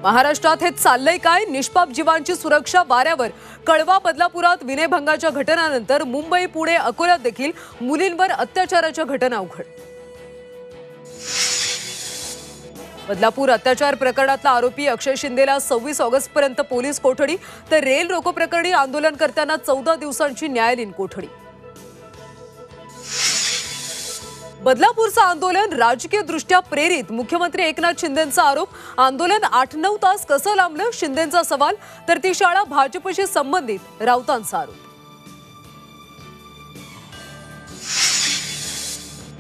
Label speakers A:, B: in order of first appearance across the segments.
A: महाराष्ट्रात हे चाललंय काय? निष्पाप जीवांची सुरक्षा वाऱ्यावर. कळवा बदलापुरात विनयभंगाच्या घटनांनंतर मुंबई, पुणे, अकोल्यात देखील मुलींवर अत्याचाराच्या घटना उघड. बदलापूर अत्याचार प्रकरणातला आरोपी अक्षय शिंदेला 26 ऑगस्टपर्यंत पोलीस कोठडी, तर रेल रोको प्रकरणी आंदोलनकर्त्यांना 14 दिवसांची न्यायालयीन कोठडी. बदलापूरचं आंदोलन राजकीय दृष्ट्या प्रेरित, मुख्यमंत्री एकनाथ शिंदेंचा आरोप. आंदोलन 8-9 तास कसं लांबलं? शिंदेंचा सवाल. तर ती शाळा भाजपशी संबंधित, राऊतांचा आरोप.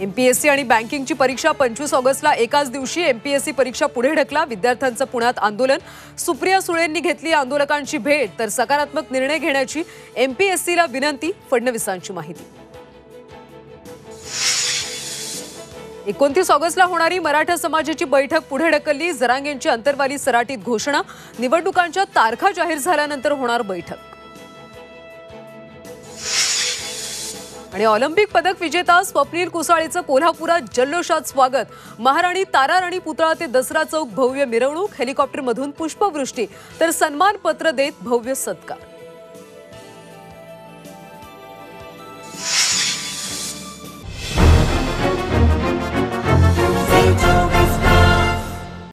A: एमपीएससी आणि बँकिंगची परीक्षा 25 ऑगस्टला एकाच दिवशी. एमपीएससी परीक्षा पुढे ढकला. विद्यार्थ्यांचं पुण्यात आंदोलन. सुप्रिया सुळेंनी घेतली आंदोलकांची भेट, तर सकारात्मक निर्णय घेण्याची एमपीएससीला विनंती. फडणवीसांची माहिती. 29 ऑगस्टला होणारी मराठा समाजाची बैठक पुढे ढकलली. जरांगेंची अंतरवाली सराटीत घोषणा. निवडणुकांच्या तारखा जाहीर झाल्यानंतर होणार बैठक. आणि ऑलिम्पिक पदक विजेता स्वप्नील कुसाळेचं कोल्हापुरात जल्लोषात स्वागत. महाराणी ताराराणी पुतळा ते दसरा चौक भव्य मिरवणूक. हेलिकॉप्टरमधून पुष्पवृष्टी, तर सन्मानपत्र देत भव्य सत्कार.